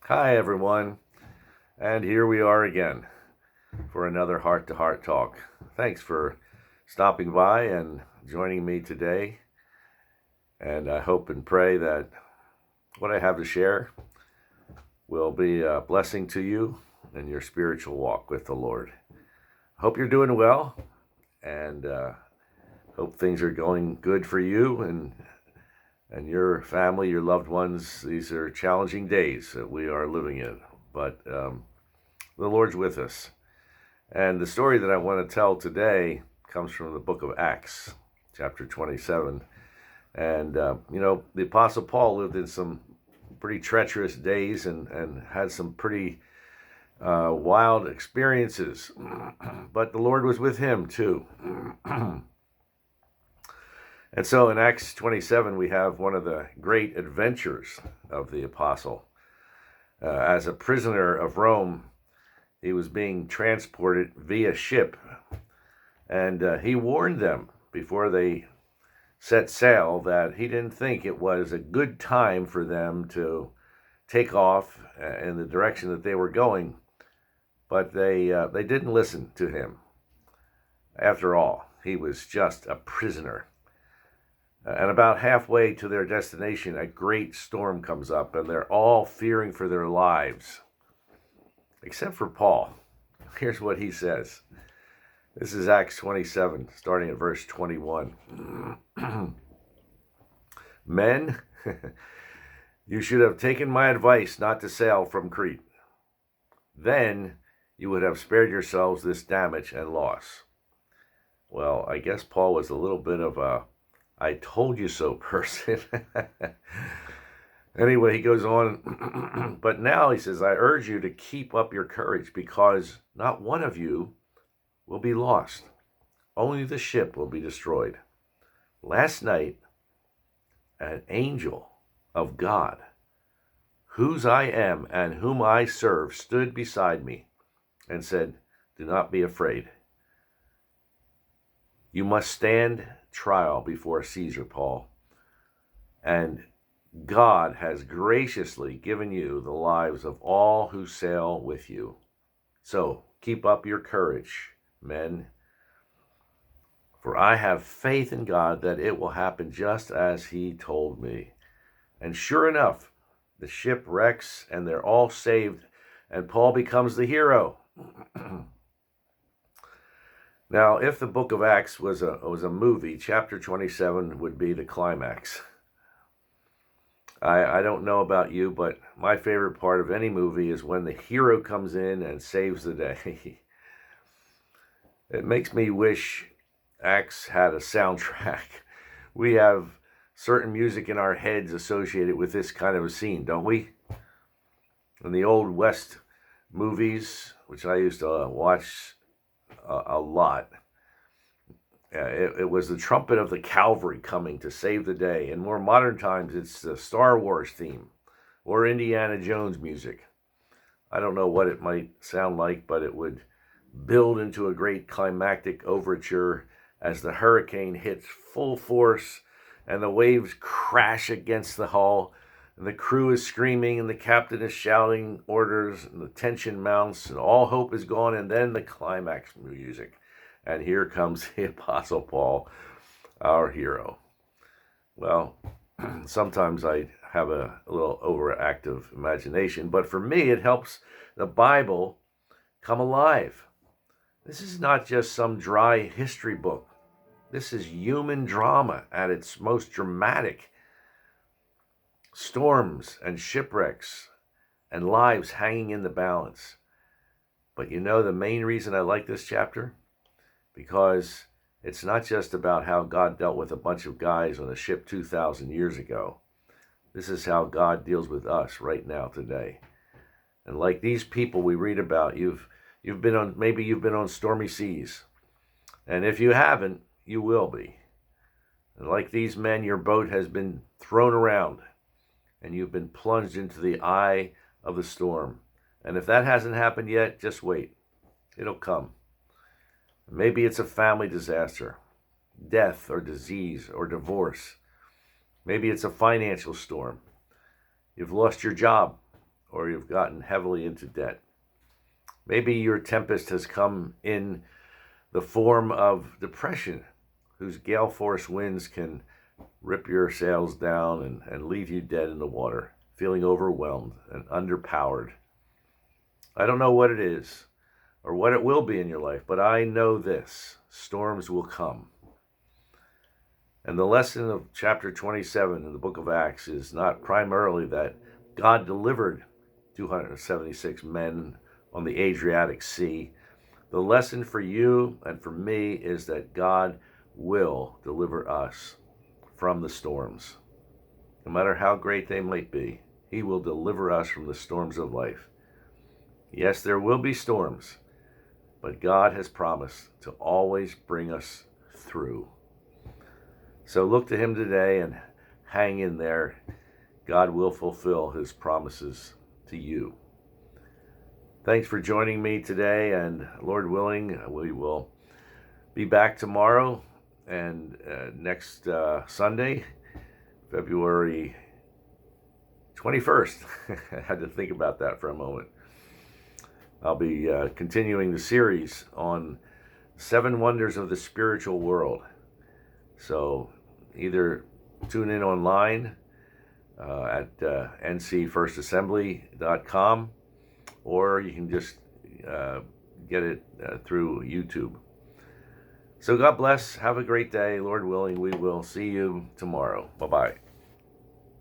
Hi, everyone. And here we are again for another heart to heart talk. Thanks for stopping by and joining me today. And I hope and pray that what I have to share will be a blessing to you in your spiritual walk with the Lord. Hope you're doing well and hope things are going good for you and your family, your loved ones. These are challenging days that we are living in, but the Lord's with us. And the story that I want to tell today comes from the book of Acts, chapter 27. And, the Apostle Paul lived in some pretty treacherous days and had some pretty wild experiences, but the Lord was with him too. And so in Acts 27, we have one of the great adventures of the apostle. As a prisoner of Rome, he was being transported via ship, and he warned them before they set sail that he didn't think it was a good time for them to take off in the direction that they were going, but they didn't listen to him. After all, he was just a prisoner. And about halfway to their destination, a great storm comes up, and they're all fearing for their lives, except for Paul. Here's what he says. This is Acts 27, starting at verse 21. Men, you should have taken my advice not to sail from Crete. Then you would have spared yourselves this damage and loss. Well, I guess Paul was a little bit of a I told you so person. Anyway, he goes on, but now he says, I urge you to keep up your courage because not one of you will be lost. Only the ship will be destroyed. Last night, an angel of God, whose I am and whom I serve, stood beside me and said, do not be afraid. You must stand trial before Caesar, Paul, and God has graciously given you the lives of all who sail with you. So keep up your courage, men, for I have faith in God that it will happen just as he told me. And sure enough, the ship wrecks and they're all saved, and Paul becomes the hero. Now, if the book of Acts was a movie, chapter 27 would be the climax. I don't know about you, but my favorite part of any movie is when the hero comes in and saves the day. It makes me wish Acts had a soundtrack. We have certain music in our heads associated with this kind of a scene, don't we? In the old West movies, which I used to watch a lot. It was the trumpet of the cavalry coming to save the day. In more modern times, it's the Star Wars theme or Indiana Jones music. I don't know what it might sound like, but it would build into a great climactic overture as the hurricane hits full force and the waves crash against the hull. And the crew is screaming and the captain is shouting orders and the tension mounts and all hope is gone. And then the climax music. And here comes the Apostle Paul, our hero. Well, sometimes I have a little overactive imagination, but for me, it helps the Bible come alive. This is not just some dry history book. This is human drama at its most dramatic. Storms and shipwrecks and lives hanging in the balance. But the main reason I like this chapter? Because it's not just about how God dealt with a bunch of guys on a ship 2,000 years ago. This is how God deals with us right now today. And like these people we read about, maybe you've been on stormy seas. And if you haven't, you will be. And like these men, your boat has been thrown around and you've been plunged into the eye of the storm. And if that hasn't happened yet, just wait. It'll come. Maybe it's a family disaster, death or disease or divorce. Maybe it's a financial storm. You've lost your job or you've gotten heavily into debt. Maybe your tempest has come in the form of depression, whose gale force winds can rip your sails down and leave you dead in the water, feeling overwhelmed and underpowered. I don't know what it is or what it will be in your life, but I know this: storms will come. And the lesson of chapter 27 in the book of Acts is not primarily that God delivered 276 men on the Adriatic Sea. The lesson for you and for me is that God will deliver us from the storms. No matter how great they might be, He will deliver us from the storms of life. Yes, there will be storms, but God has promised to always bring us through. So look to Him today and hang in there. God will fulfill His promises to you. Thanks for joining me today, and Lord willing, we will be back tomorrow and next Sunday, February 21st. I had to think about that for a moment. I'll be continuing the series on 7 wonders of the spiritual world. So either tune in online at ncfirstassembly.com, or you can just get it through YouTube. So God bless. Have a great day. Lord willing, we will see you tomorrow. Bye-bye.